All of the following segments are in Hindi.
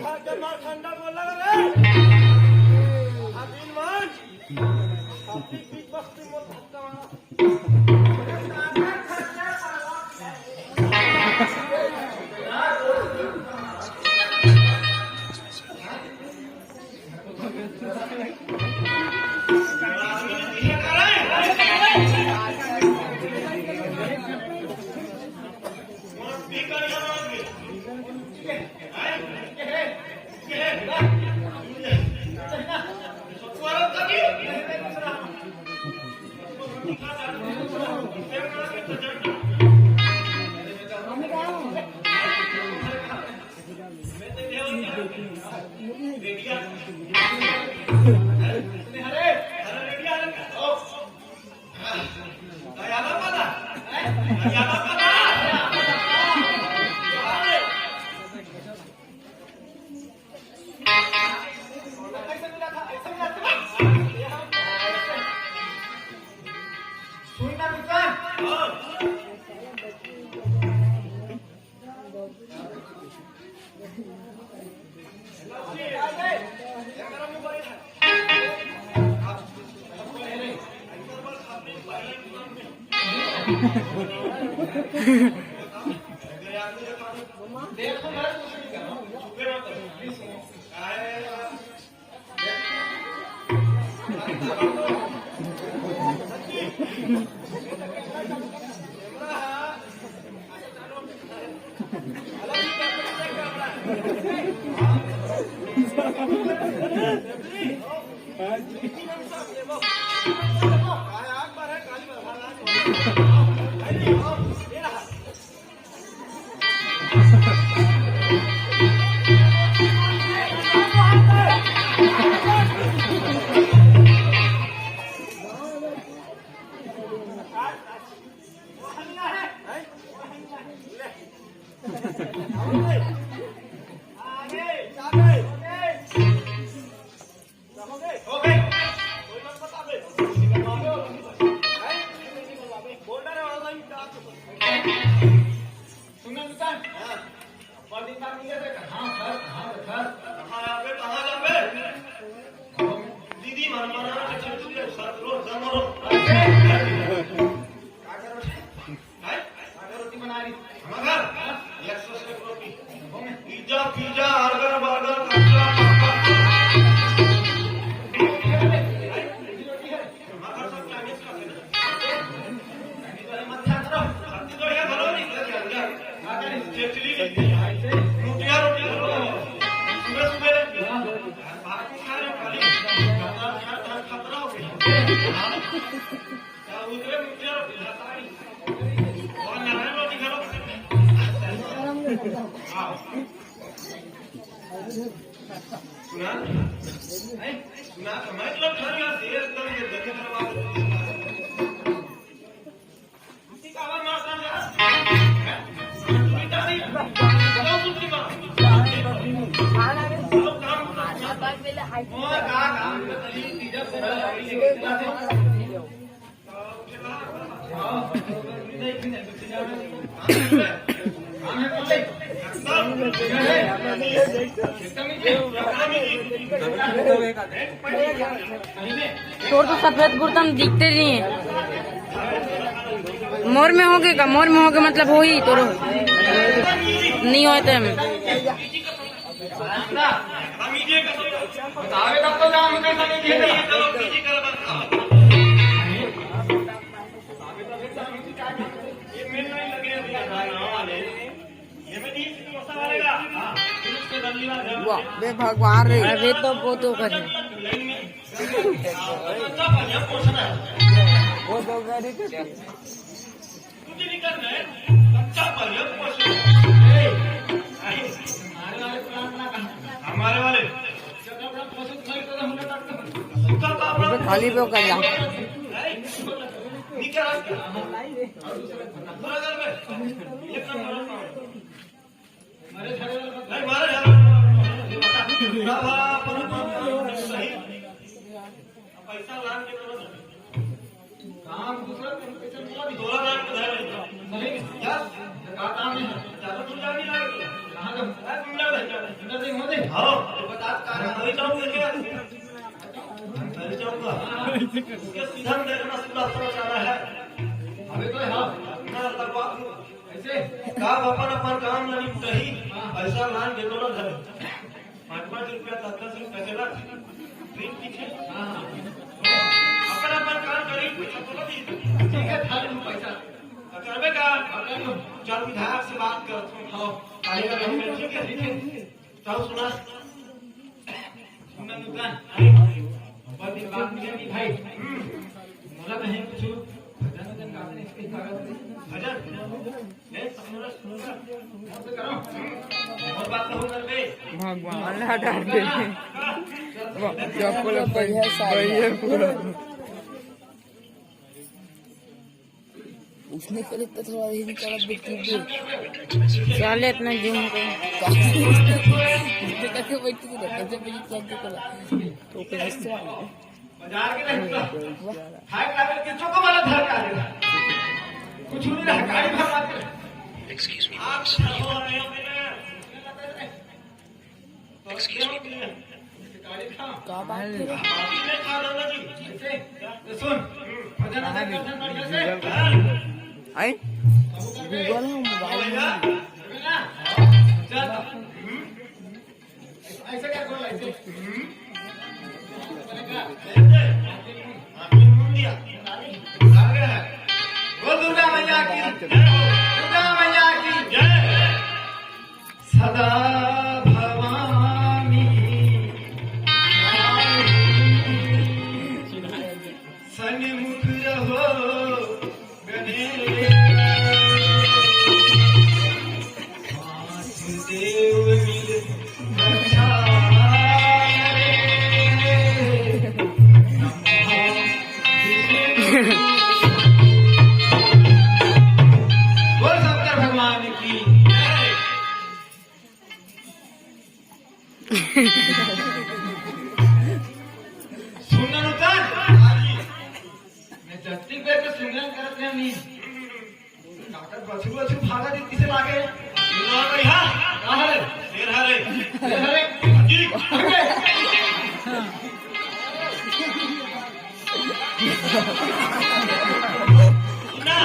ठंडा बोला रे अभी मान बीच बस्ती में धक्का मारा तोर तो सफेद कुर्ता में दिखते नहीं है। मोर में होगे का, मोर में होगे मतलब हो ही तोरो नहीं होए तो वे भगवान रे वे तो वो तो करे वो तो करे हमारे वाले खाली पे कर जाओ पैसा लान के काम दूसरा $2 लाख का है यार का काम है ज्यादा दूर जाने लगा हाँ बता वही जाऊंगा क्या मैं जाऊंगा सीधा देखना सीधा चला है अबे तो हाँ ना लगवा ऐसे काम अपन काम नहीं सही पैसा लान दे दो ना घर 5-5 रुपया 10-10 रुपया चला ट्रेन पीछे अपन काम करी पैसा तो नहीं ठीक है थाने में पैसा करबे का चल विधायक से बात कर हाँ आएगा ठीक है चलो सुना सुना नुकसान बहुत दिन बाद मिले नहीं भाई मोला कहीं कुछ भजन काम नहीं इसके भजन नहीं समझ सुनूंगा करो और बात तो कर बे भगवान हटा दे चप्पल बढ़िया सारी पूरा उसने करे तो थोड़ा ये भी चला बिल्कुल चले इतना जिम को कैसे बैठ के कैसे बजे क्या करा तो कैसे बाजार के नहीं हाई लेवल के चोको वाला धर का देगा कुछ नहीं रहा गाड़ी भर के एक्सक्यूज मी आप हो रहे हो एक्सक्यूज मी गाड़ी का बात कर खा लो ना जी सुन भजन दर्शन बढ़िया से आई गूगल है मोबाइल में चल ऐसे क्या बोल ऐसे दुर्गा मैया की जय सदा भवानी सन्मुख रहो गणेश देव मिल बोल शंकर भगवान की सुनन उतर मैं जस्ती पे सुनन करते हैं नहीं डॉक्टर बछू बछू भागा दी किसे लागे ना भैया हरे शेर हरे जी ना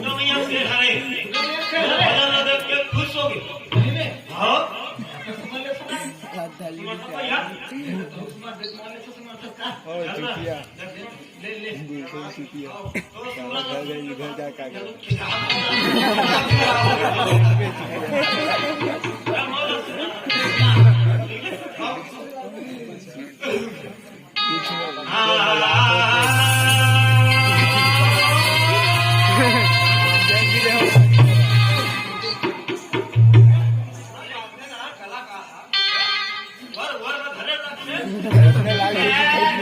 नो भैया शेर हरे भजन देख के खुश हो गए हाँ भैया इधर जाकर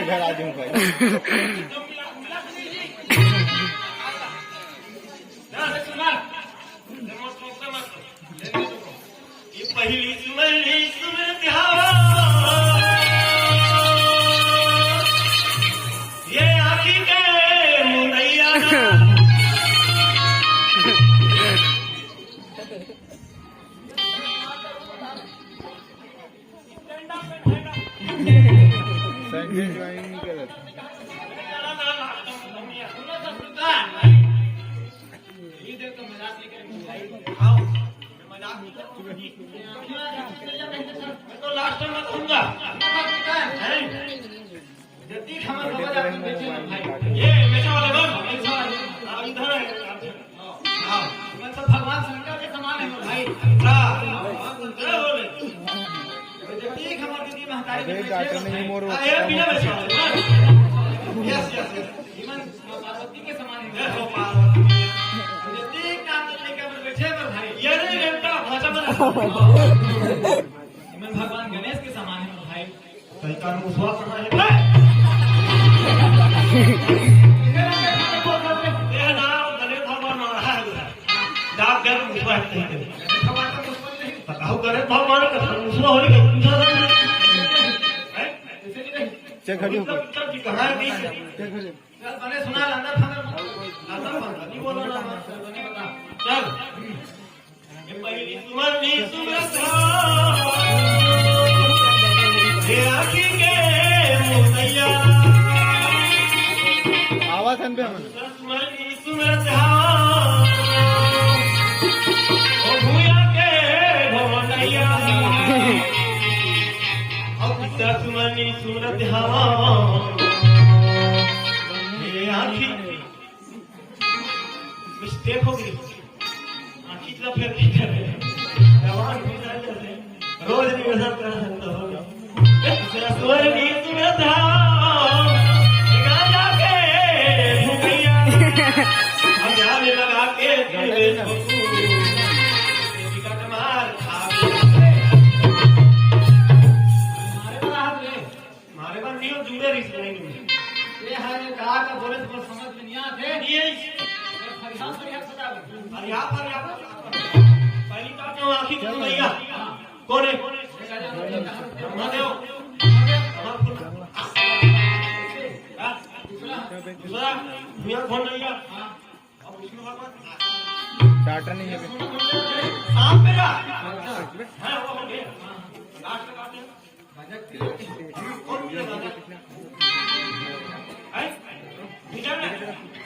घर आ जाऊँ भाई पहली सुमरती ये आखी के मुनैया संजय ज्वाइन नहीं कर रहा तो लास्ट में कहूंगा जल्दी खबर ये हमेशा वाले बन इधर हाँ तो भगवान शंकर के समान है भाई जल्दी खबर दीदी महतारी डॉक्टर ने मोर यस यस इवन पार्वती के समान है जल्दी काम लेकर बैठे भाई ये नहीं घंटा भाषा में भगवान गणेश के समान है भाई कहीं का विश्वास है ये नाम गणेश भगवान आ रहा है डाक घर विश्वास नहीं करे भगवान का दुश्मन नहीं बताओ गणेश भगवान का दुश्मन होने के पूछा है चल खड़ी हो चल जी कहां है बीच चल खड़ी चल मैंने सुना अंदर अंदर नहीं बोलो ना नहीं बता चल पहली सुमरनी सुमरत हे आखी के मोतैया आवाज हन पे मन सुमरनी सुमरत ओ भूया के भवनैया अब सुमरनी सुमरत हे आखी मिस्टेक हो गई आखिर तो फिर ठीक है जवान गुजर जाते रोज निवेदन कर सकता हो सुवर नी सुमरत गाजा के भूखैया हम ध्यान लगा के दिल का कमाल खा मारे बार नहीं जुड़े रिस लाइन में ये है कहा का बोले तो समझ में नहीं आते ये पहली बात जो आखिर तुम भैया कौन है महादेव दूसरा भैया कौन नहीं है अब विष्णु भगवान डाटा नहीं है सांप मेरा है वो हो गया लास्ट काटने कौन है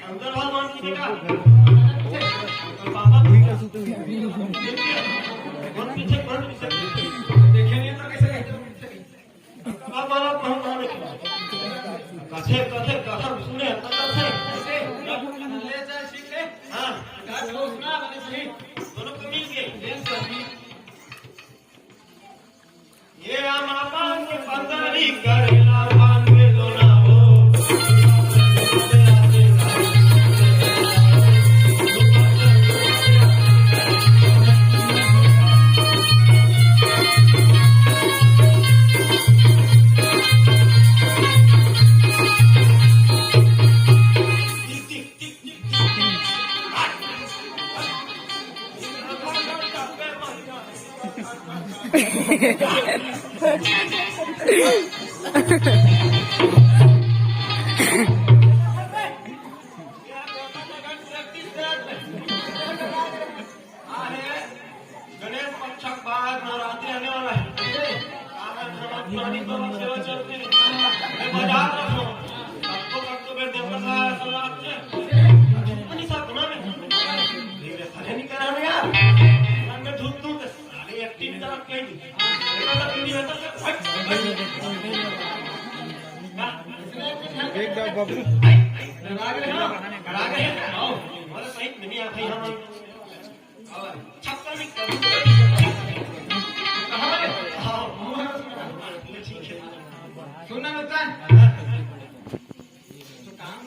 अंदर भगवान की देखा पापा कौन पीछे देखे नहीं तो कैसे आप वाला कहां कथे कथे कथा सुने कैसे ले जा सीख ले हां गाठ को सुना बने सही दोनों को मिल गए ये हम आपन के पंदारी करेला पान में दोना हो गणेश पक्ष बाद नवरात्रि आने वाला है बाजार रखो सबको अक्टूबर नहीं करा यार में धूप धूप एक्टिंग तरफ कहीं देख दो बबलू सही नहीं आ भाई हम छक्का नहीं कर सुनना होता है तो काम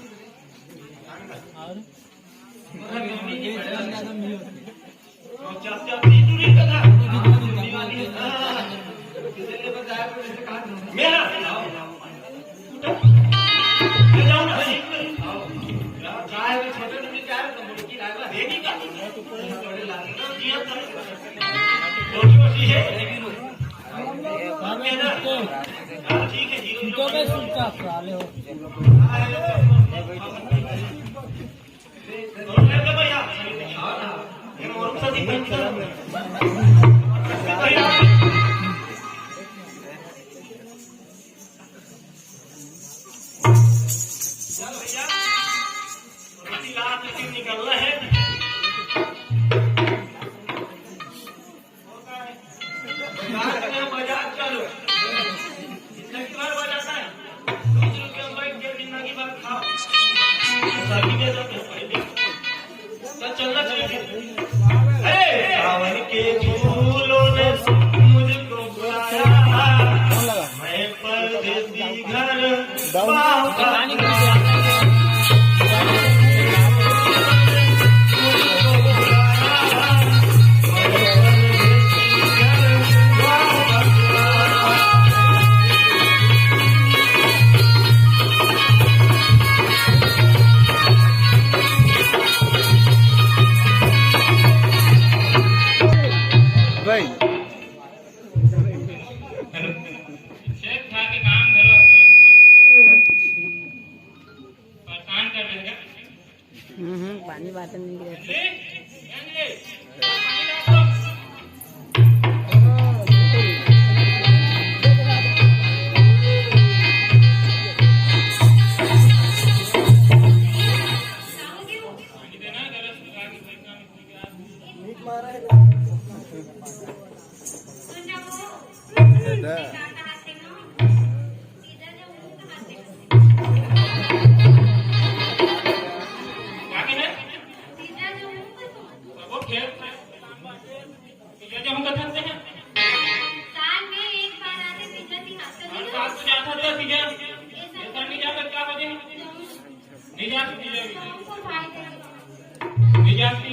और चाहते अपनी दूरी कथा मेरा मैं जाऊँ ना चाय में छोटे छोटे चाय तो मुर्गी लाएगा देगी का रोटी वोटी है ठीक है जीरो में सुनता साले हो भैया ये मोर सा दिखाई निकलना है मजाक चलो इतना बार बजाता है जिंदगी भर खाओ चलना चाहिए सावन के फूलों ने मुझको बुलाया मैं परदेसी घर सीधा ये करनी जाकर क्या बजे नहीं जाती नहीं जाती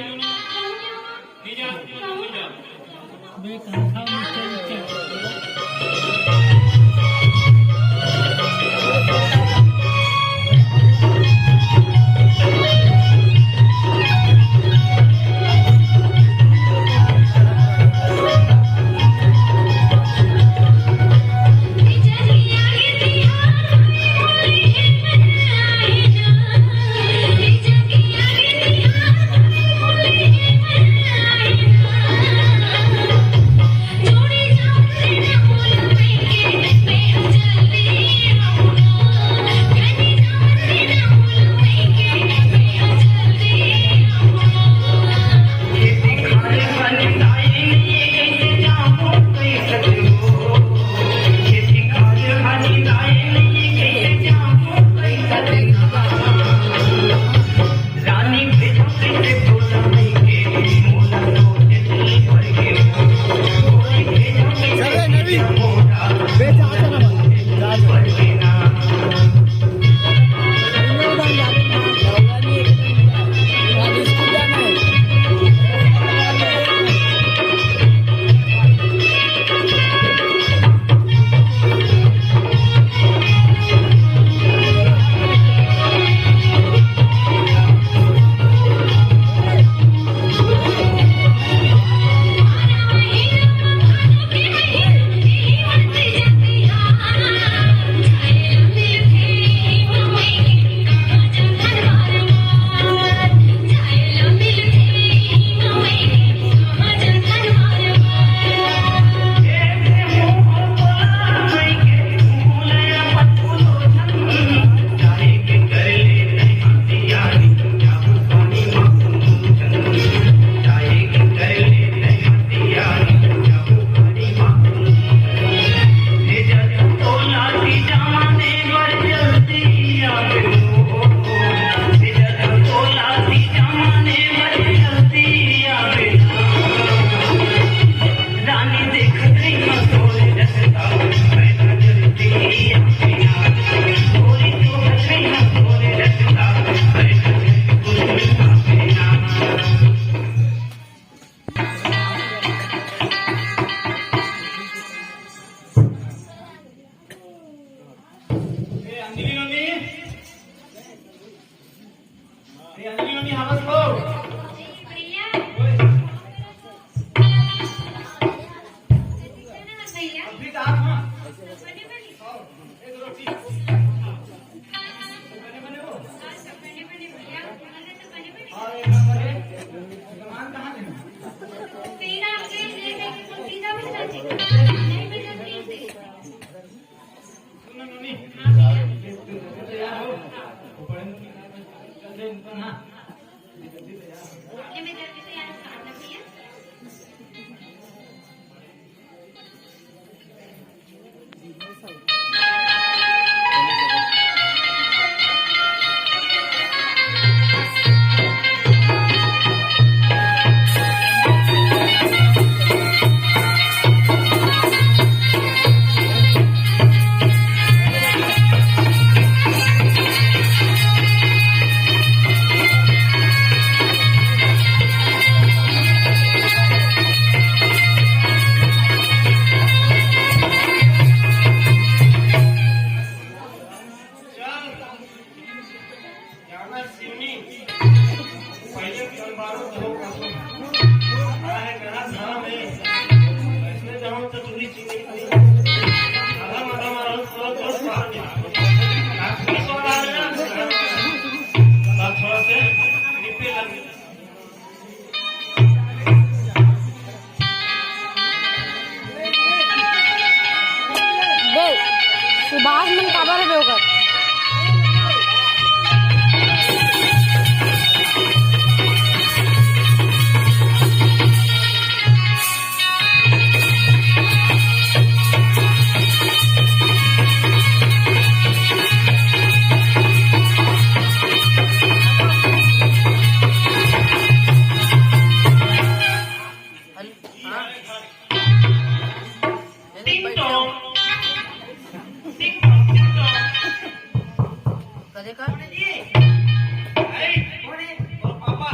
सुभाष मन काबर है बेवकर Ding dong. Ding dong. कदे का पापा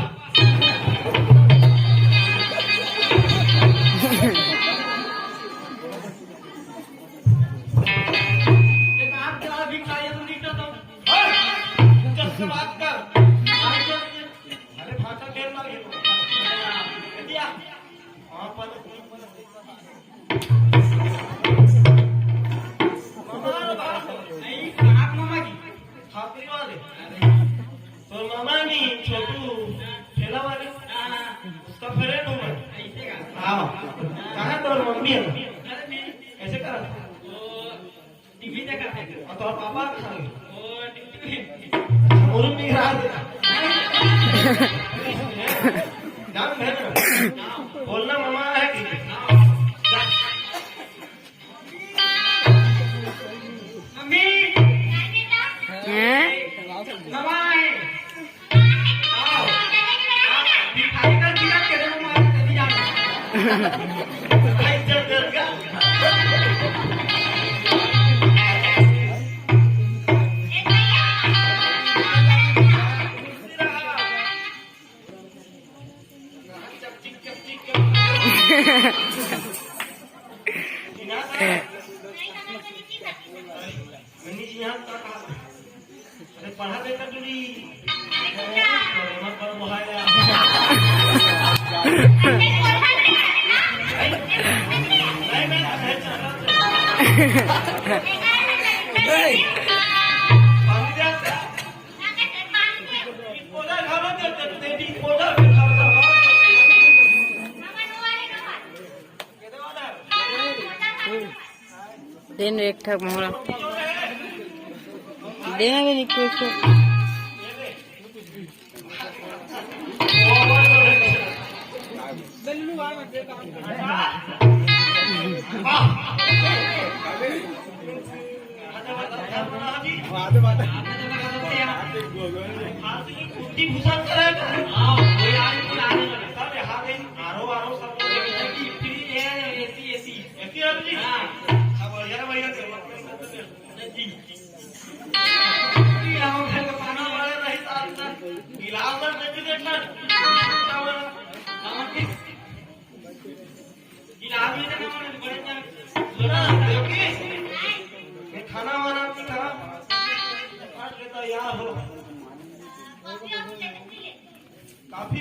ऐसे कर टीवी देखा और तो पापा मुरुम नहीं रहा बोलना मामा है कि मम्मी मामा है आओ भिखारी का जिला के दे मामा चली जाना पढ़ा देकर जुड़ी पर मोहाया दिन एक ठक मोहरा देना भी नहीं कुछ खाना वाना नहीं खा यार हो काफी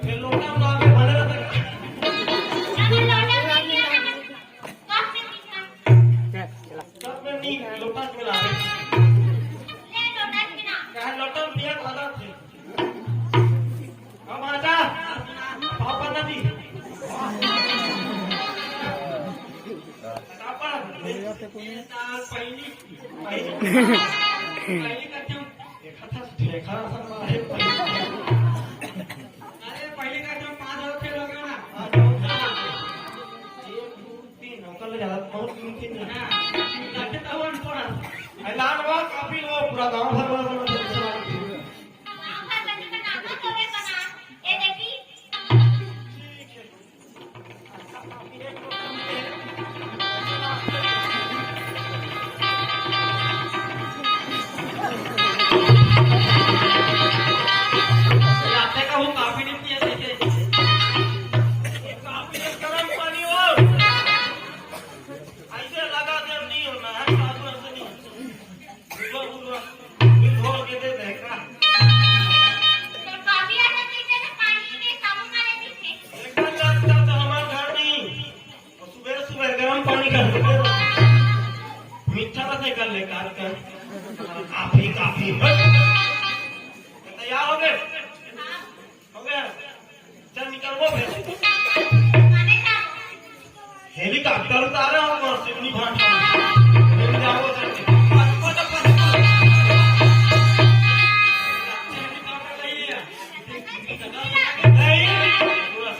फिर लोटा बने रहता लोटा मिला लोटा दिया दादा थे अब आजा पापा नदी पापा पहली करते हूँ देखा है अरे पहले का जो 5 और खेल लगा ना 1 2 3 नौकर ले ज्यादा बहुत कीमती नहीं ना लगते तो वन पड़ा ऐलान हुआ काफी वो पूरा गांव भर वाला कर ले कार कर काफी काफी तैयार हो गए चल निकल वो हेलीकॉप्टर उतारा होगा सिवनी भाषा जाओ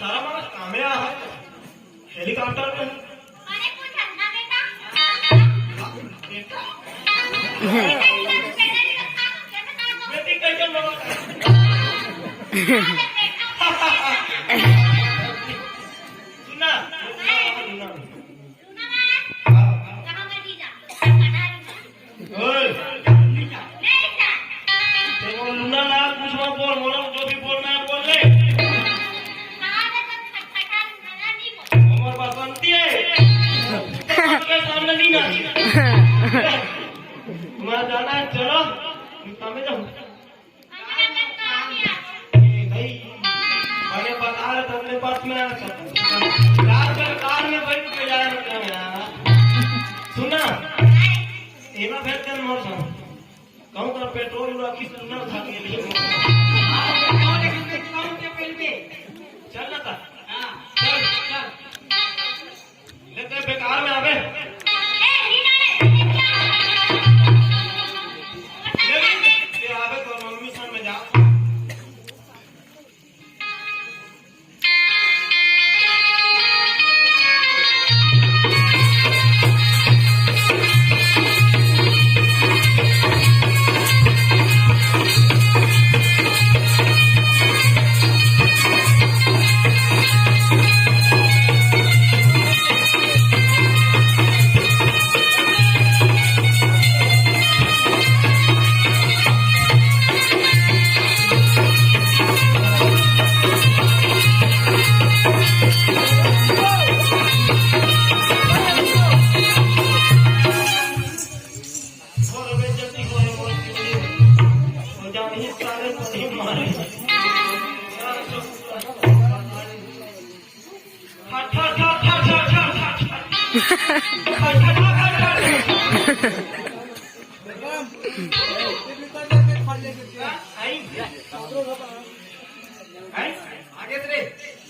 सारा मानस कामया है हेलीकॉप्टर में बेटी कैसे सुना ओए तेरे लूना ना कुछ मत बोल बोलो जो भी बोलना है बोल ले उमर बसंती है के सामने नहीं ना तुम्हारा जाना है चलो मैं जाऊँ नहीं मैंने बता रहा था अपने पास में रात में कार में बैठ के जा रहा यार सुना एना भेज कर मोर सा कहूं का पेट्रोल रखी सुना था के लिए चल ना था चल चल लेते बेकार में आवे ये आवे तो मम्मी सन में जा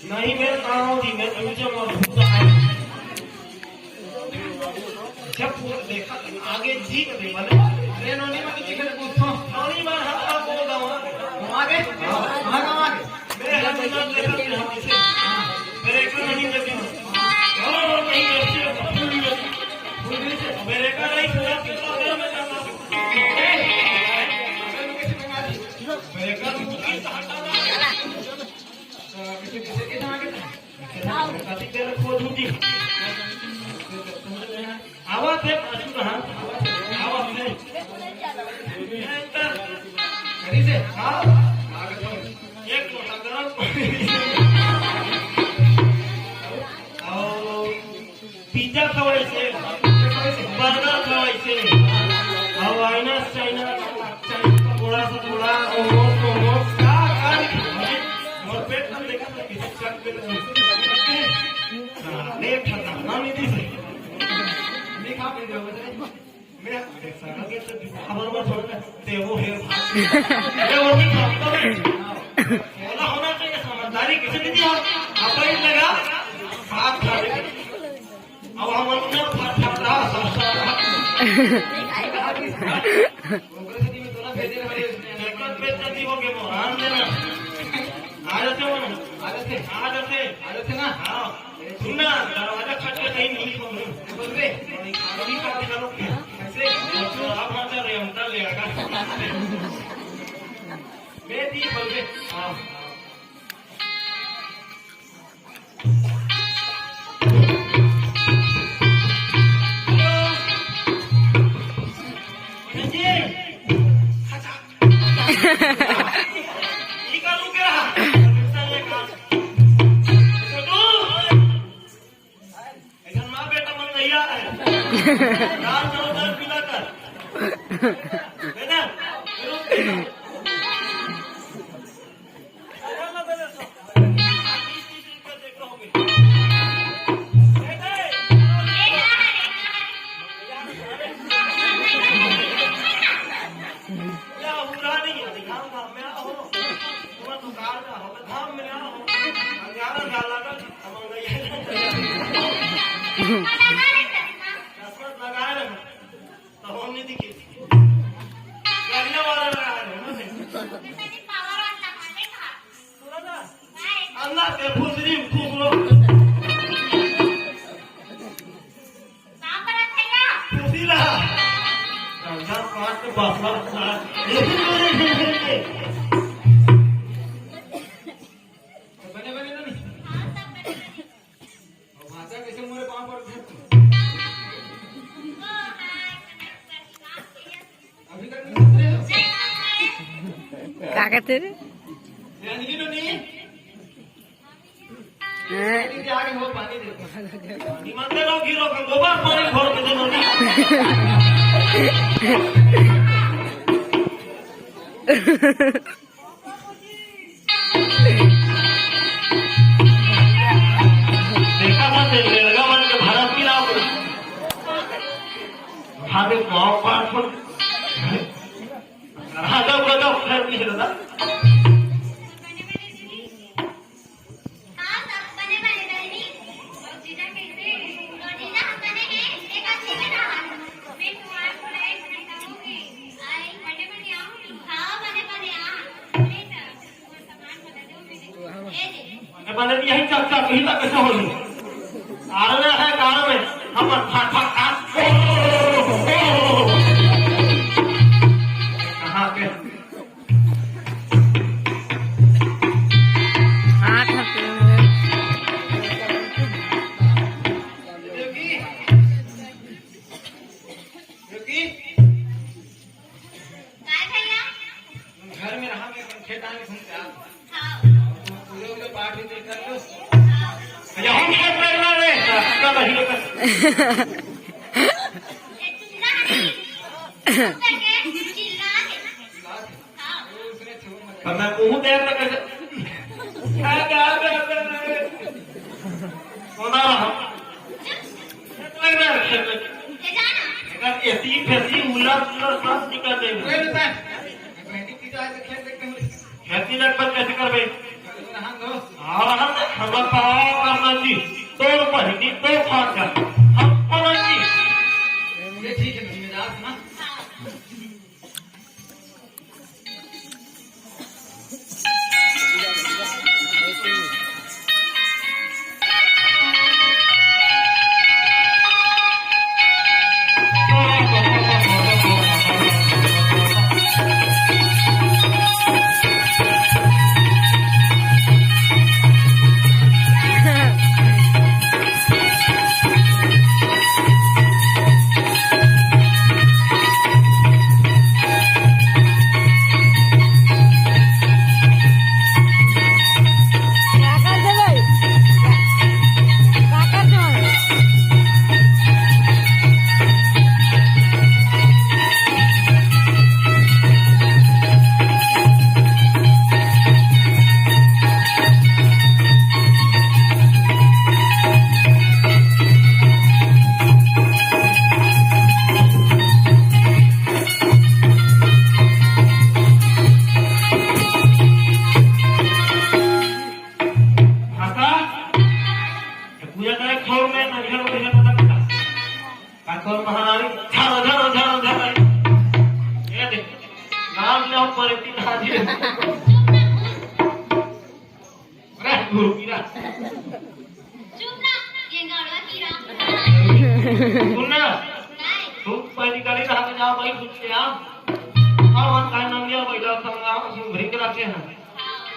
नहीं मेरे कहाँ थी मैं तुझे जब पूरा देखा आगे जी कभी मैंने नोनी में किसी को पूछो नोनी में हाथ बोल रहा हूँ आगे मेरे हाथ में देखा मेरे को नहीं लगी मेरे का नहीं पूरा में जाना मेरे का आवाज है आवाज नहीं से एक लोटा गरम पिज्जा खवाई से बर्गर खवाई से हवाईना चाइना थोड़ा सा थोड़ा मोमोस का और पेट में देखा तो किसी चक पे लेफ्ट हाथ ना नहीं दी सही नहीं खा पे दो मैं देख सकता कि तो खबर में छोड़ दे वो है ये वो भी खाता है बोला होना चाहिए समझदारी किसे नहीं दिया आप ही लगा हाथ खा ले अब हम अपने हाथ खा रहा समझता रहा प्रोग्रेस टीम थोड़ा भेजे वाले नेटवर्क पे जल्दी हो गए वो आन देना आदत है ना हाँ सुनना दरवाजा खट के कहीं नहीं बोल रहे अभी का चलो ऐसे आप मजा रहे हम ले आगा मैं दी बोल रहे हाँ बने कहते रे रंगी तो नहीं हैं? दीदी आगे हो पानी दे निमंत्रण लो गिरो के गोबर पानी भर के देनो नी देखा था से लगा मन के भारत की राव हाथे पाव पाठ पर राजा बड़ा खैर नहीं है दादा मैंने यही चर्चा कही तक कैसे हो रही कारण है कारण में हम कहाँ के हाथ घर में रहा मैं खेत आने घूमते आ पूरे पाठ भी कर लो हम खेत में रह रहे का बहिरो का मैं कहूँ देर तक कैसे सोना रहा लग रहा है खेत में अगर ऐसी फैसी उलट सब निकल गई खेती लगभग कैसे करबे और हम पाव करना जी तो पहिनी तो फाट हम कोन जी ये ठीक है जिम्मेदार ना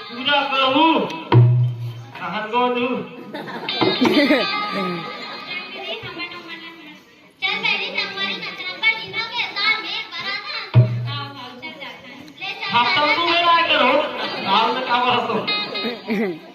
पूजा करू कहन गो दू हाँ तब तू मेरा करो साल में क्या बरसो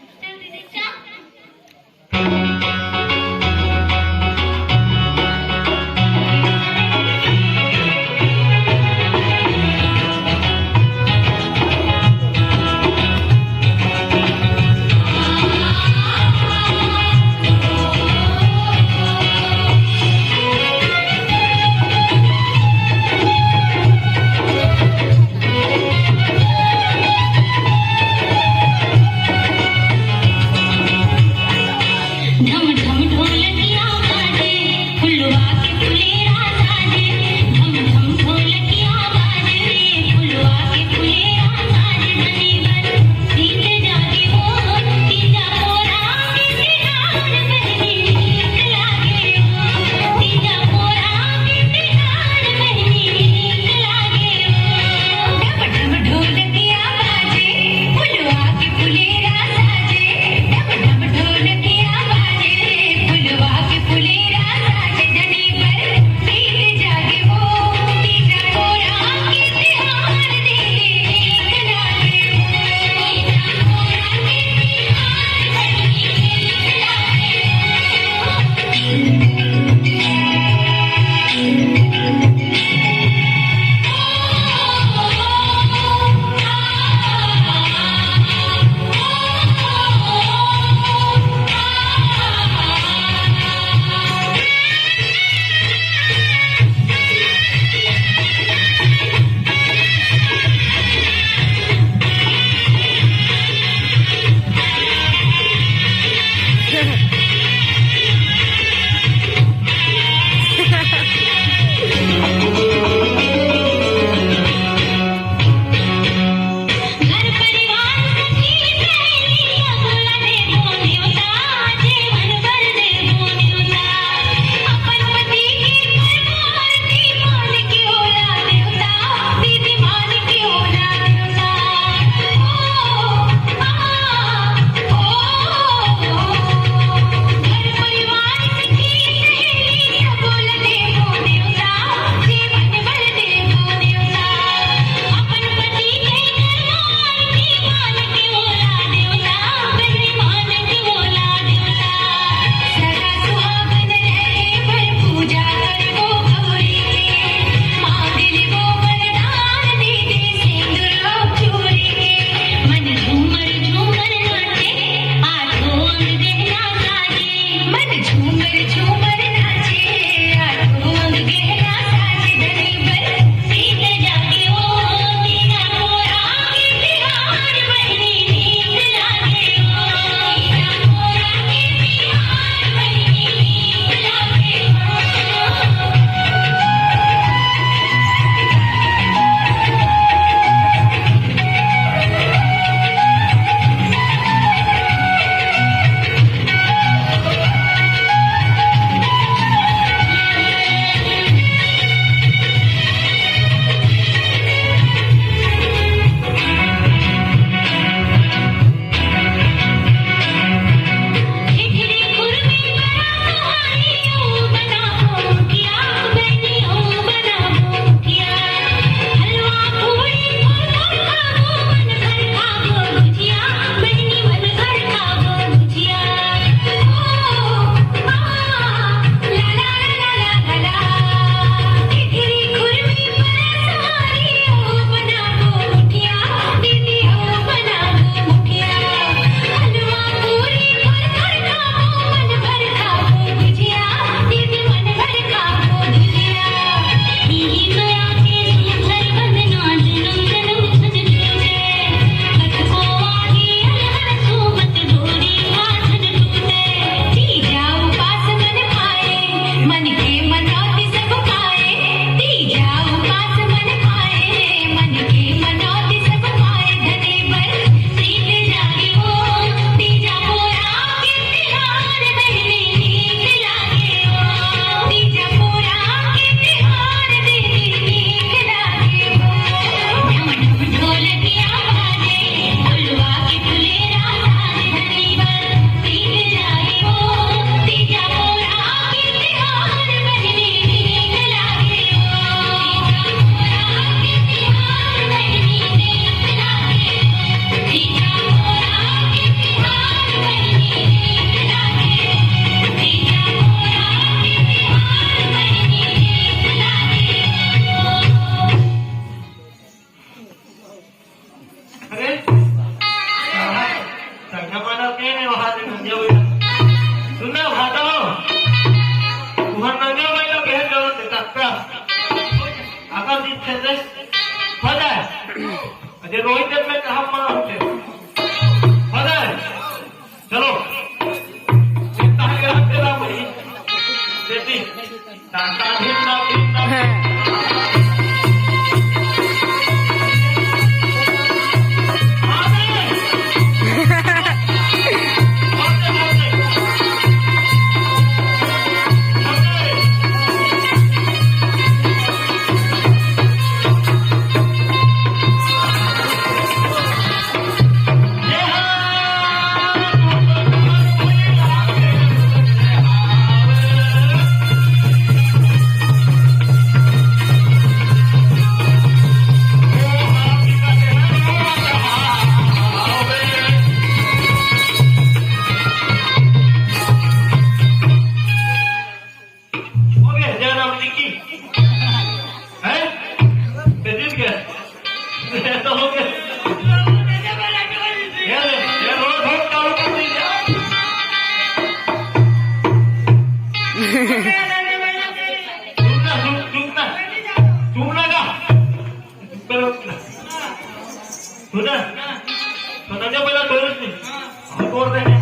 तोड़ देंगे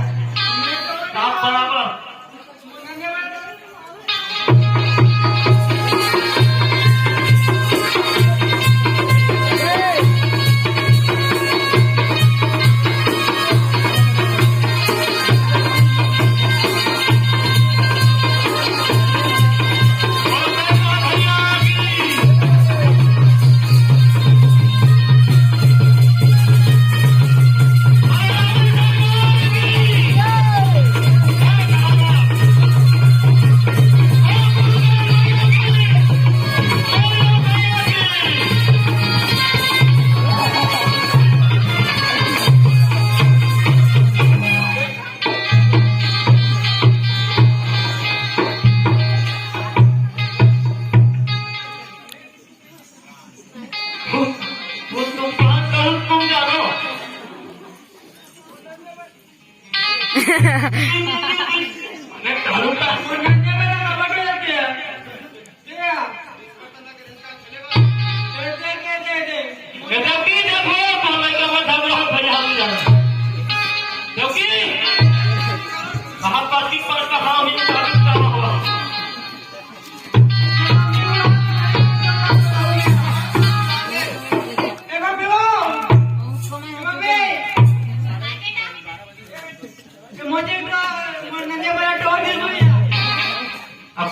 आप बराबर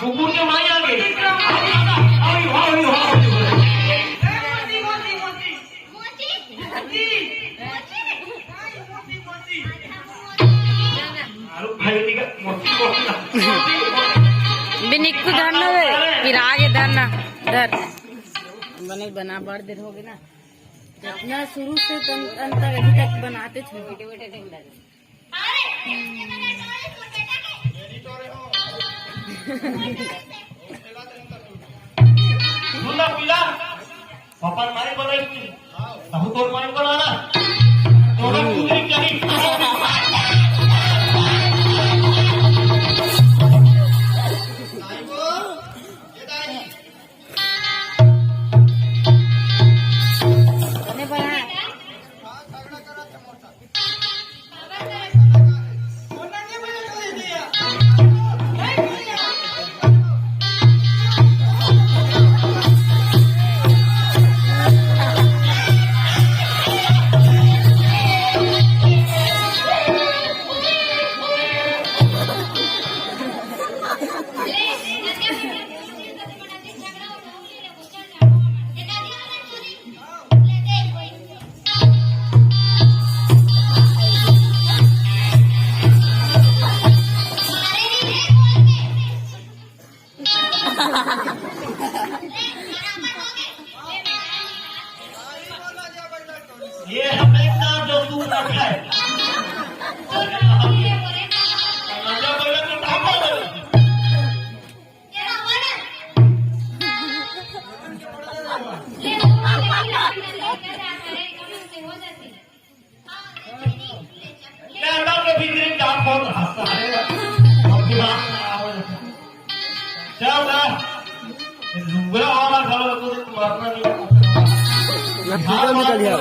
कुकुर के माई आ गई बिनिक को धरना है फिर आगे धरना धर बने बना बड़ देर हो गई ना जितना शुरू से अंत तक अभी तक बनाते थे सुनना पिला अपन माई बनाई तब तो माई बनाना तोरा पूरी करी ये हमें इतना जो तू रखा है निकल गया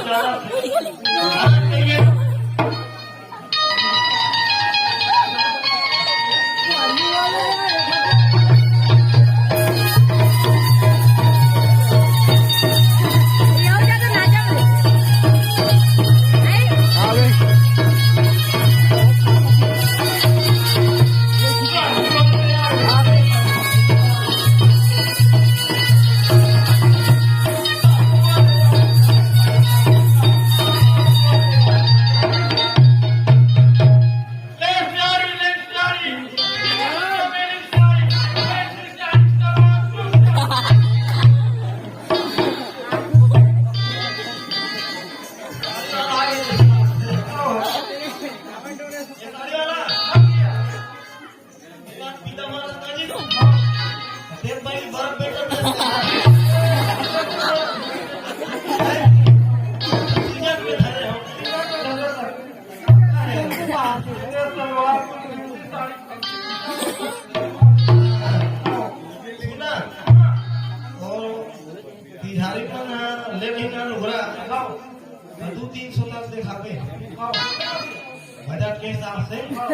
बजट के हिसाब से तो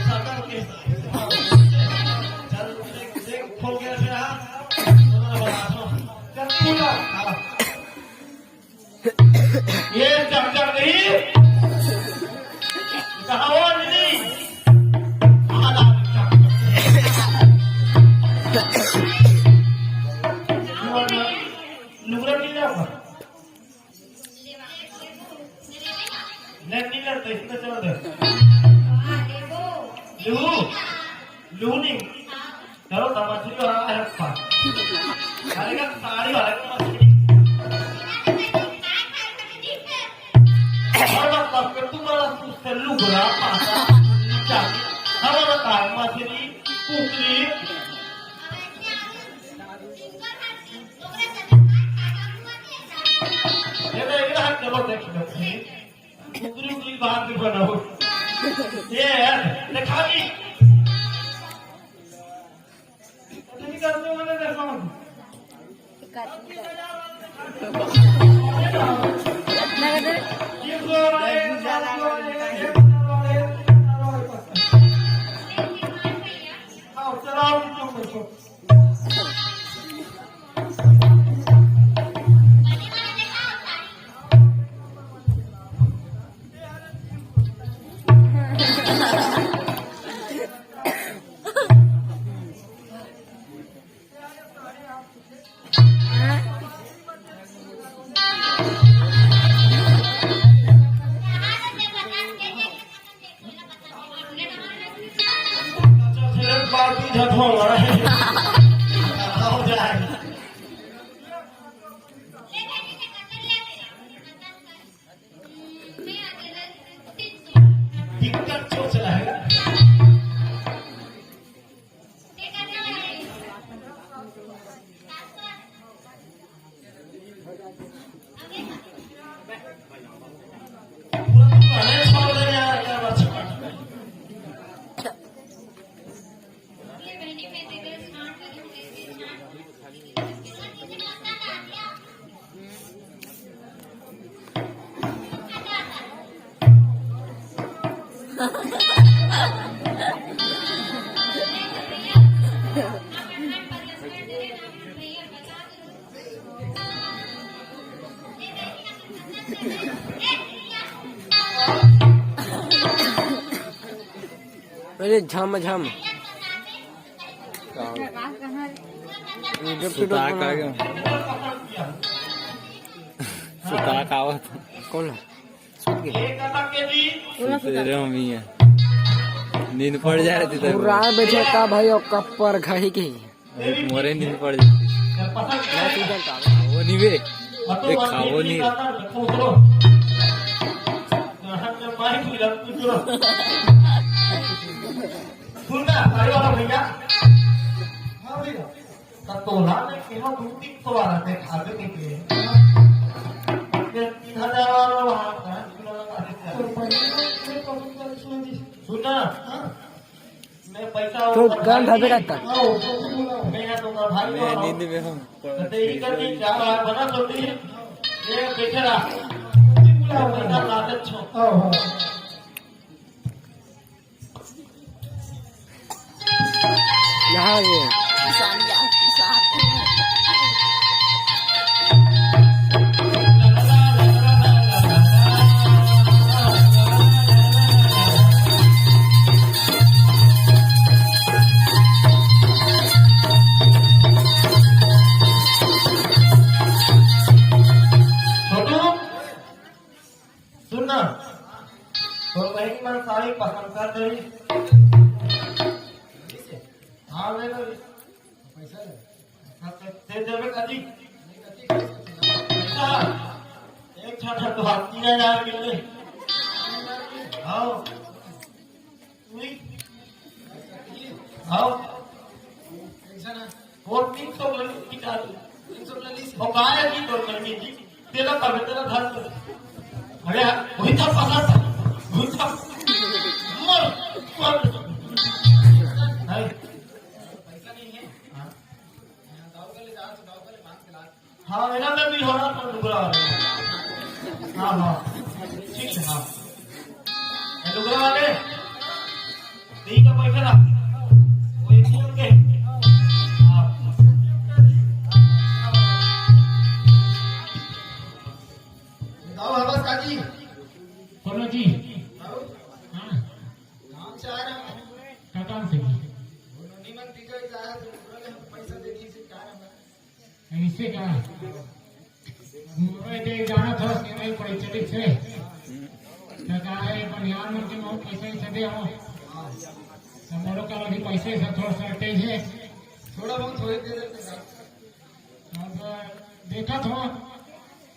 सरकार के हिसाब से चल देख खोल के रखे रहा चल पूरा ये चमचम नहीं कहा वो नहीं नुकरा नहीं जाओगा नहीं करते इसमें चलो दे लू नहीं चलो तमाशा हो रहा है खा अरे का साड़ी वाला का मछली और मतलब कि तुम्हारा उससे लुगड़ा पासा नीचा हमारा काम मछली कुकरी ये देख रहा चलो देख लो कुकरी बात भी बनाओ ये देखा नहीं नहीं करते मैंने देखा अरे झम झम सुता आवत कौन नींद पड़ जा रही थी बैठे का भाई और कपर घाई के मोरे नींद पड़ जाती वो नहीं वे खाओ नहीं सुनना अरे वाला भैया हाँ भैया तोला ने केवल 2-3 तो आ रहे खाने के लिए 3000 वाला वहाँ सुनना मैं पैसा तो गान भाभी रहता मैं तुम्हारा भाई मैं नींद में हूँ तेरी करके क्या बना सोती है ये बैठे रहा पैसा लाते छो यहाँ ये सुनना तो बहन मैं साड़ी पसंद कर रही हाँ ले लो पैसा दे देवे कदी पैसा एक छठा तो हाथ 3000 मिल गए आओ आओ वो 300 की डाली 340 और गाय की तो करनी थी तेरा कर तेरा घर अरे वही था पसंद वही था हाँ मेरा में भी हो रहा था डुगरा हाँ हाँ ठीक है हाँ डुगरा नहीं का पैसा ना वो एटीएम के गाँव हमारे काजी बोलो जी हाँ काम से आ रहे हैं क्या काम से निमन टीचर जाया तो बोले हम पैसा दे दी से क्या है ऐसे क्या मुझे तो जाना था नहीं पैसे दिख से सरकार बनियान में के बहुत पैसे से दे हो हमारे का अभी पैसे से थोड़ा शॉर्टेज है थोड़ा बहुत थोड़े दे देते हैं अब देखा था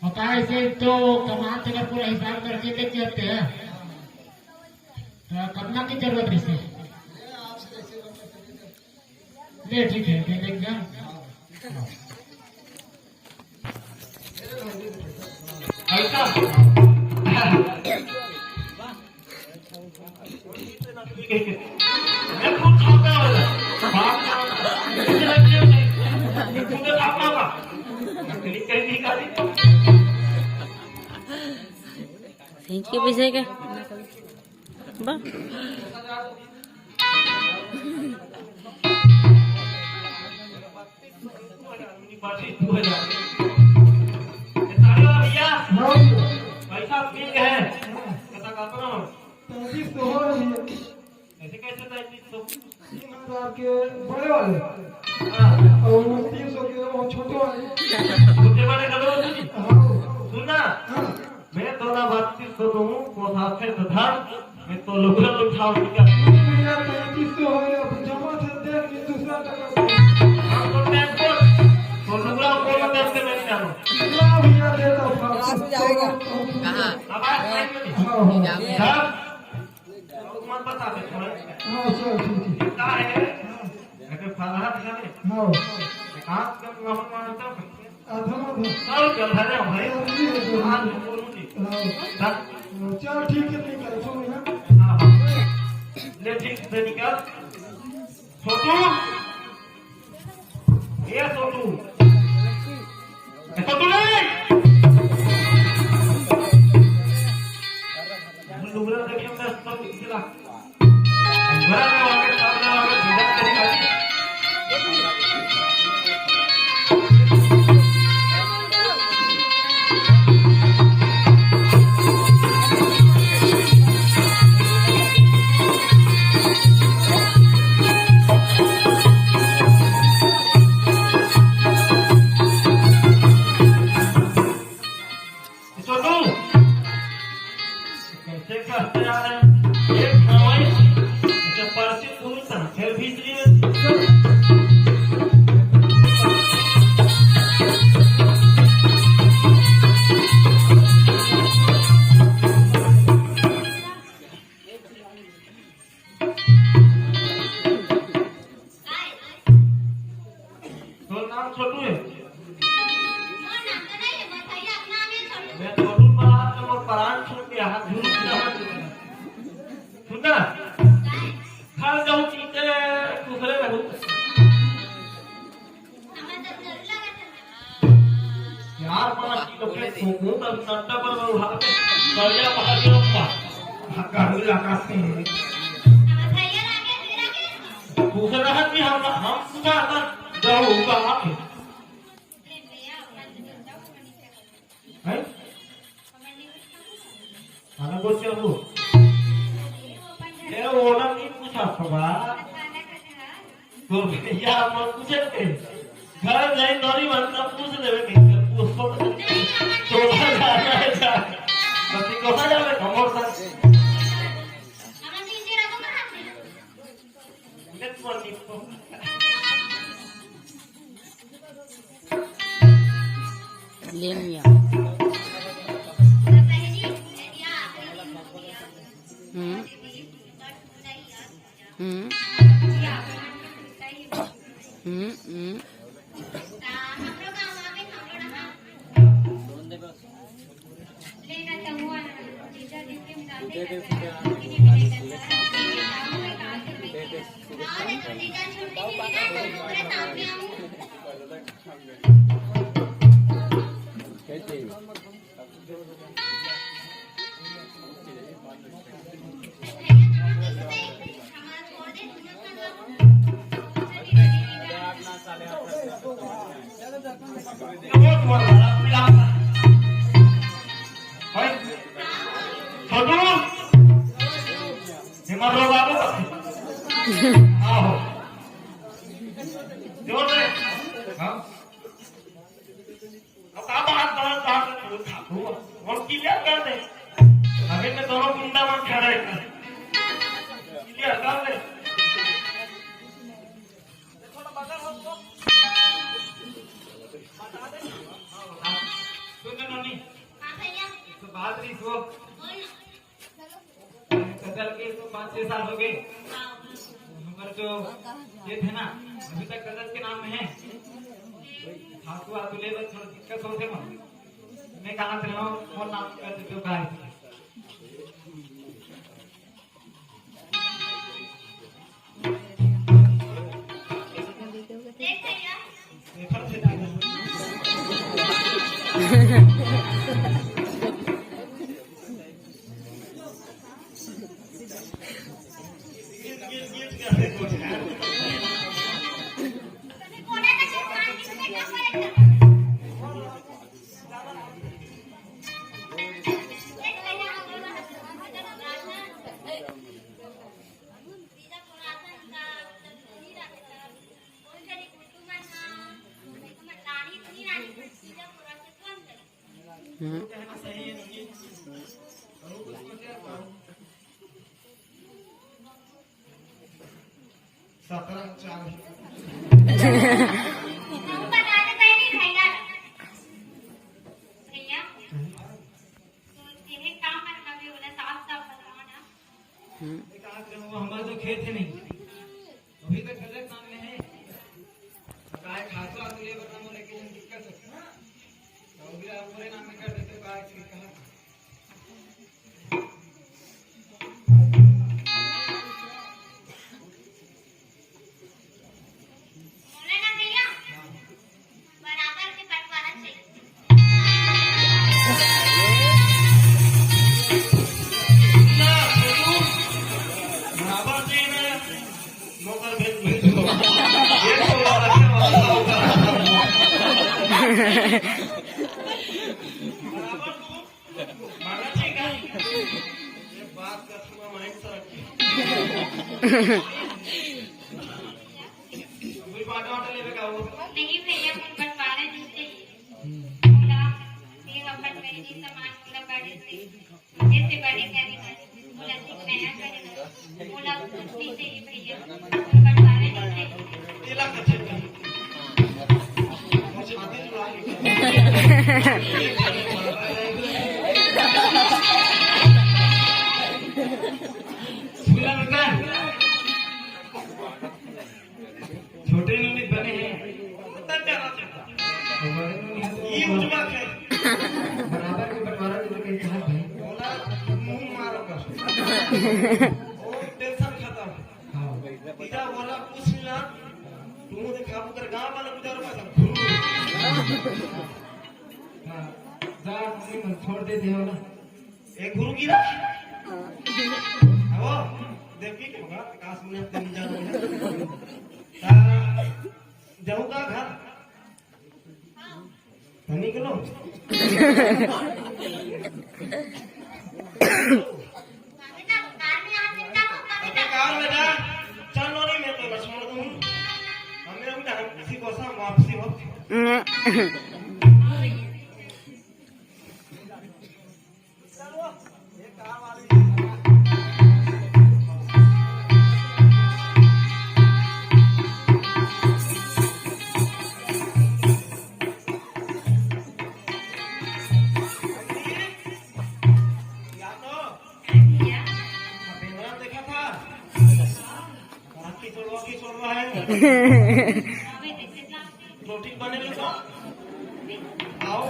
और ऐसे तो कमाते का पूरा हिसाब करके लेके आते हैं तो करना की जरूरत है आपसे जैसे ले ठीक है दे देंगे ऐसा मैं खुद खाता हूँ खींच के पीछे के बा पैसा ठीक है पता करता ना तैतीस तो हो रही है ऐसे कैसे 300 3,000 के बड़े वाले और 300 के वो छोटे वाले छोटे बड़े करो हाँ सुनना मैं तो ना 32 को दूं को साथ से धर मैं तो लोग उठाओ क्या भैया 35 तो हो गया जमा से देख के दूसरा टका हम तो टैक्स तो लोग को टैक्स से नहीं जानो भैया देता हूँ कहाँ अब आज टाइम में हाँ धर मत बता दे थोड़ा हाँ सर ठीक है क्या है अगर फाला दिखाने हाँ हाथ का मोहन मानता हूं आधा आधा सब चल रहा है भाई हाथ बोलूं जी हाँ चल ठीक है नहीं कर सुन ना हां ले ठीक से निकाल छोटू ये छोटू छोटू ले लुगड़ा देखिए मैं सब दिखला बड़ा में आके सामने आके भेजा तरीका कैसे करते आ रहे हैं एक नवाई जब परिचित हुई था फिर भीतरी में तो नाम छोटू है मैं छोटू पढ़ा तो वो परान छोड़ के हाथ झूठ सुनना खा जाऊँ चीते दूसरे रहूँ यार पाँच किलो के सोमू तब नट्टा पर मैं उठा के करिया पकड़ के रखा गाड़ी आकाश में दूसरा हाथ में हम पूछा था जाओ कहाँ पे हैं खाना बोल चलो ये वो ना नहीं पूछा होगा तो भैया मत पूछे थे घर नहीं नौरी बनना पूछ लेवे कहीं उसको तो जाना है बस को ना जावे हमर साथ नेक्स्ट वन ले लिया हम्म हम्म हम्म हम्म वो तुम्हारा भाई छोटू हिमालय बाबू आओ जोर से हाँ अब बात और क्लियर कर दे अभी मैं दोनों गुंडा मन खड़े क्लियर कर दे देखो ना बता हमको बता दे सुन नोनी हां भैया तो बात रही सो कदर के तो 5-6 साल हो गए हमारे जो ये थे ना अभी तक कदर के नाम में है हाथू हाथू ले बस थोड़ा दिक्कत होते मत मैं कहाँ से हूँ और नाम कर देते हो कहाँ हमारा जो खेत है नहीं अभी तक गलत नाम में है गाय खासो आते ले बता मुझे लेकिन दिक्कत है तो भी आप पूरे नाम में कर देते हो गाय की कहां बोले ना भैया बराबर के बंटवारा चाहिए नहीं भैया हम बंटवारे जूते बोला ये अपन मेरी जी सामान बोला बड़े से जैसे बड़े कहने का बोला ठीक नया करेगा बोला कुछ नहीं चाहिए भैया बंटवारे जूते छोटे निमित बने हैं ये उजमा के बराबर के बंटवारा जो कहीं कहा भाई बोला मुंह मारो का ओ टेंशन खत्म हां इधर बोला कुछ ना तू मुझे काबू कर गांव वाला गुजारो का हां जा मुझे छोड़ दे दे ना एक गुरु की रख आओ देखी के होगा आकाश में अपने जा रहे हैं जाऊंगा घर निकलो कार में जा चलो नहीं मैं तो बस छोड़ दूं हमें भी किसी को सा वापसी हो रोटी बने लो आओ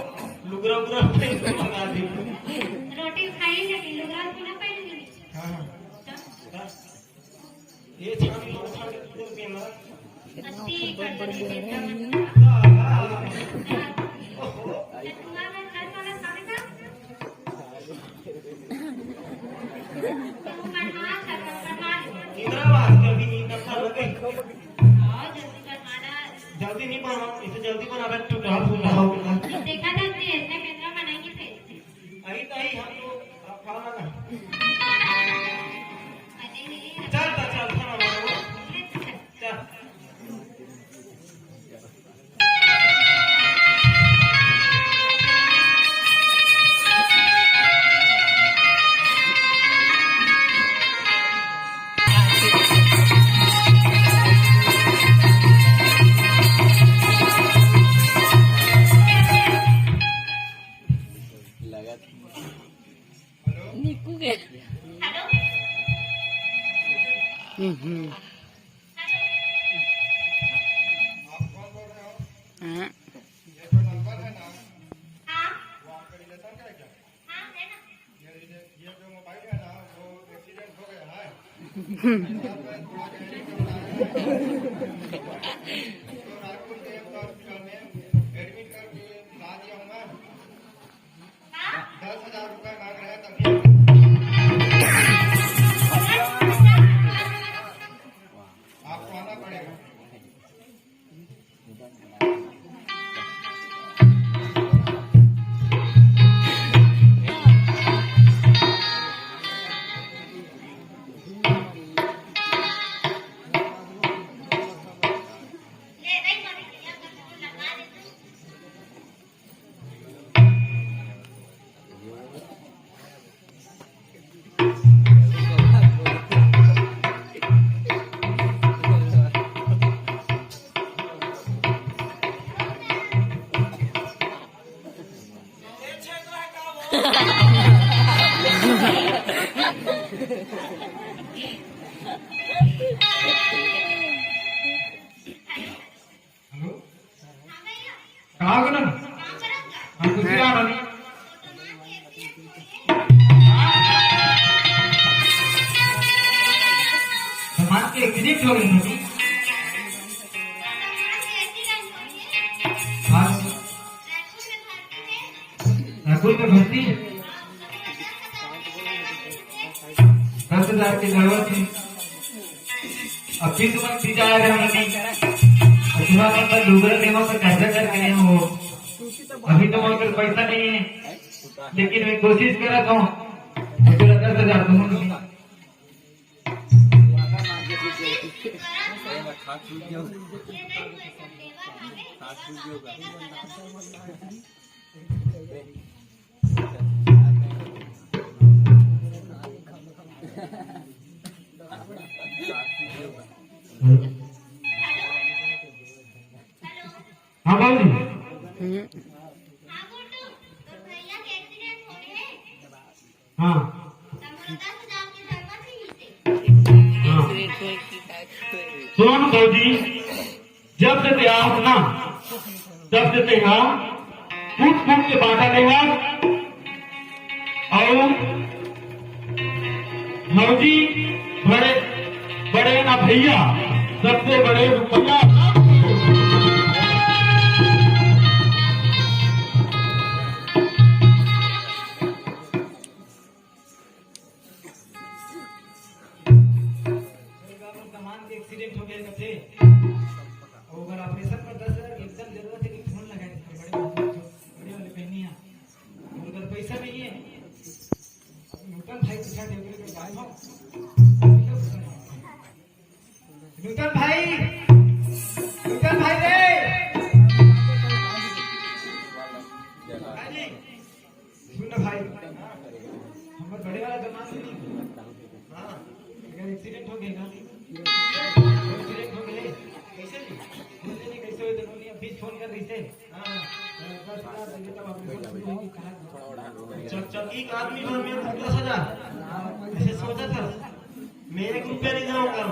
लुगरा उगरा मंगा दी रोटी खाई लेकिन लुगरा ना पहने हां ये छानी लोग छान के दूध पीना अस्सी कर देता तुम्हारा घर वाला खाएगा तो बनवा कर इंद्रावास कभी नहीं करता लोग जल्दी करवाना जल्दी नहीं बना इसे जल्दी ना बैठ तो आप सुन रहा हो देखा था कि ऐसे पेंद्रा बनाएंगे फिर आई नहीं हम तो खाना ना अरे चल खाना बनाओ चल निकू के हेलो हाँ हाँ हाँ है ना ये जो मोबाइल है ना वो एक्सीडेंट हो गया है तो रायपुर के एक हॉस्पिटल में एडमिट करके ला दिया हूँ मैं 10,000 रुपये मांग रहे हैं तभी आपको आना पड़ेगा ले गई मम्मी भैया का तो लगा दे हेलो हाँ भैया कहाँ गए ना काम करूँगा हम कुछ आ रहा नहीं समाज के एक्सीडेंट हो गई थी हाँ रायपुर में भर्ती 10,000 की जरूरत थी अब फिर तुम्हें पीछा आ रहे और तुम्हारे पास डूबरे लेवा पर कर्जा करके नहीं हो अभी तुम्हारे पास पैसा नहीं है लेकिन मैं कोशिश कर रहा हूँ मुझे 10,000 दूंगा हाँ बाबू हाँ सुनो भाजी जब से आप ना तब से यहाँ फूट फूट के बांटा देगा और भाजी बड़े बड़े ना भैया सबसे बड़े रुपया एक्सीडेंट हो गया थे और अगर ऑपरेशन पर 10,000 एकदम जरूरत है कि फोन लगाए बड़े वाले पहनिया और अगर पैसा नहीं है नूतन भाई पूछा देवरे के गाय हो नूतन भाई रे सुन भाई हमारे बड़े वाला जमान नहीं हाँ अगर एक्सीडेंट हो गया एक्सीडेंट हो गए कैसे नहीं कैसे हुए तो नहीं बीच फोन कर रही थे चल एक आदमी भर में 10,000 ऐसे सोचा था मैं 1 रुपया नहीं जाऊंगा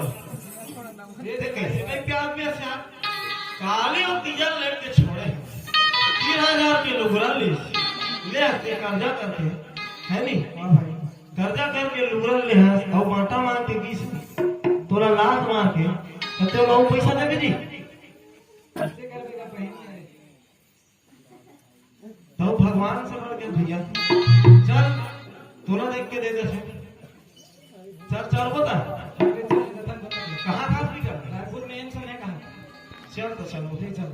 ये देख कैसे मैं प्यार में से काले और तीजा लड़के छोड़े 3,000 के लुगरा ले आते कर्जा करके है नहीं कर्जा करके लुगरा ले और बांटा मार के 20 तोरा लात मार के तो लोग पैसा देवे जी तो भगवान से बढ़ के भैया चल तोरा देख के दे दे चल बता कहाँ था हॉस्पिटल रायपुर में एम्स में कहाँ चल तो चल उठे चल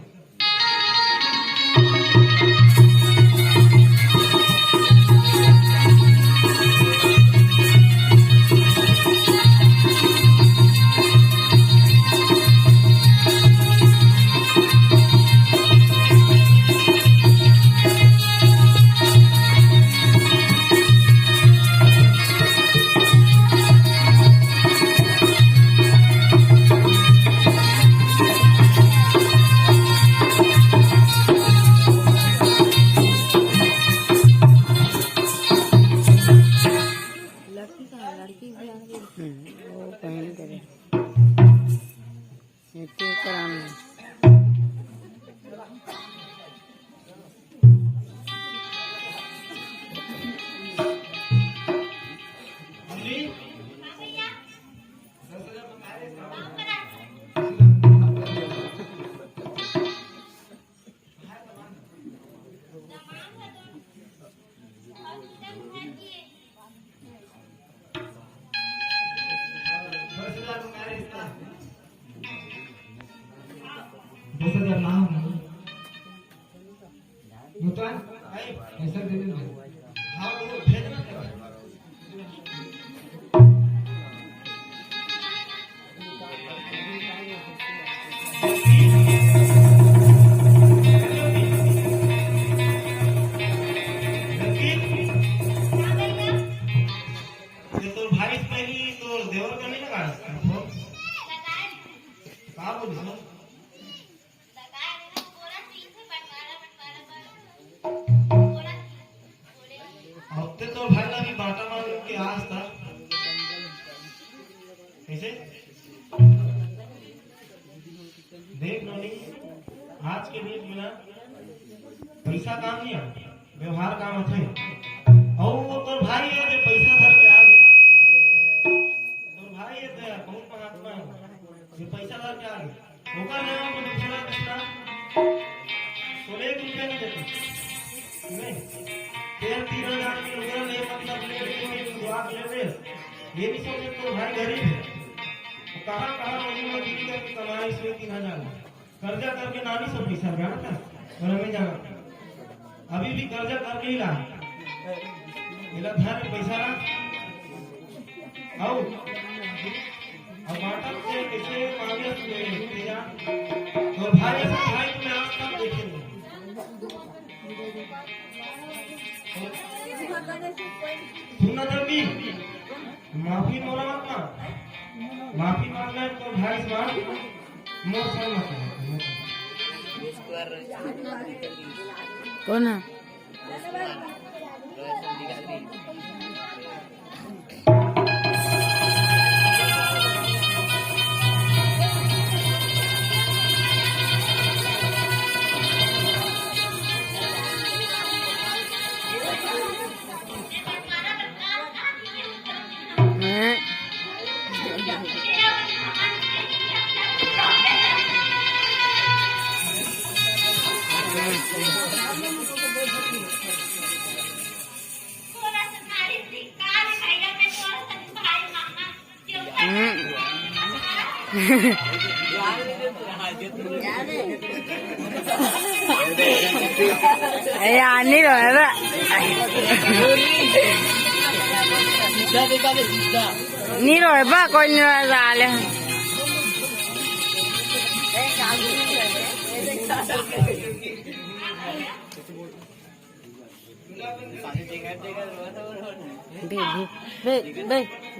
वो कहीं करे ये कराना ऐसा दे देना। हाँ वो भेजना है। तो भाई पहली तो देवर का नहीं लगा कहा बोली सुनो हफ्ते तो भाई ना भी बाटा मार के आज था कैसे देख नोनी आज के डेट में ना पैसा काम नहीं है व्यवहार काम है और वो तो भाई है जो पैसा धर के आ गया तो भाई है तो बहुत महात्मा है ये पैसा धर के आ गया होगा ना वो दूसरा दूसरा सोने एक रुपया नहीं देता नहीं तेल 3,000 की रुपया नहीं मतलब ले दुआ ले दे ये भी सोचे तो भाई गरीब है कहाँ कहाँ मजदूरी करके कमाई से 3,000 कर्जा करके नानी सब पैसा गया था और हमें जाना अभी भी कर्जा करके ही ला मेरा धन पैसा ना आओ अब बाटा से कैसे मांगे तेरा और भाई ऐसा भाई तुम्हें आज तक देखे नहीं सुनना जल्दी माफी मोरा मत ना माफी मांगना है तो भाई मान मोर सर मत कौन है नहीं रहा नहीं रहा बा कोई नहीं रहा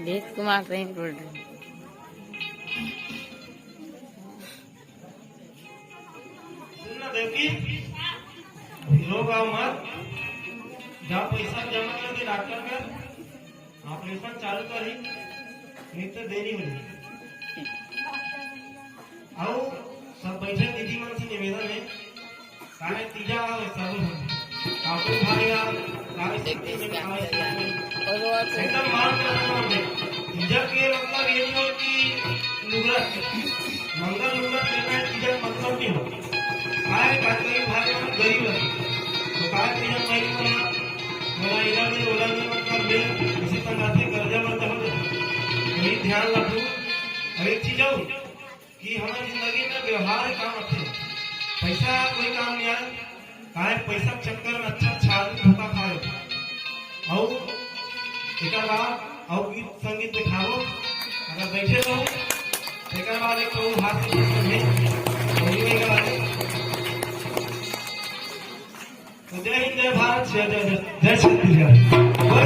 देख कुमार रहे देखी लोग आओ मत जहाँ पैसा जमा कर दे डॉक्टर का ऑपरेशन चालू कर ही नहीं तो देरी हो जाएगी आओ सब बैठे दीदी मन से निवेदन है काहे तीजा सब आपको भाईया काहे देखते हैं काहे एकदम मान के तीजा के मतलब ये नहीं हो कि लुगड़ा मंगल लुगड़ा लेना तीजा मतलब नहीं हो काय कातरी भागे में गरीब है तो काय तीजा महीने मेरा इधर भी ओला नहीं मतलब ले इसी तरह से कर्जा मत हो यही ध्यान रखो और एक चीज हो कि हमारी जिंदगी में व्यवहार काम आते पैसा कोई काम नहीं आए काय पैसा चक्कर में अच्छा छाल धोखा खाओ और एक बार और गीत संगीत दिखाओ अगर बैठे रहो एक बार एक तो हाथ से जय हिंद जय भारत जय छत्तीसगढ़।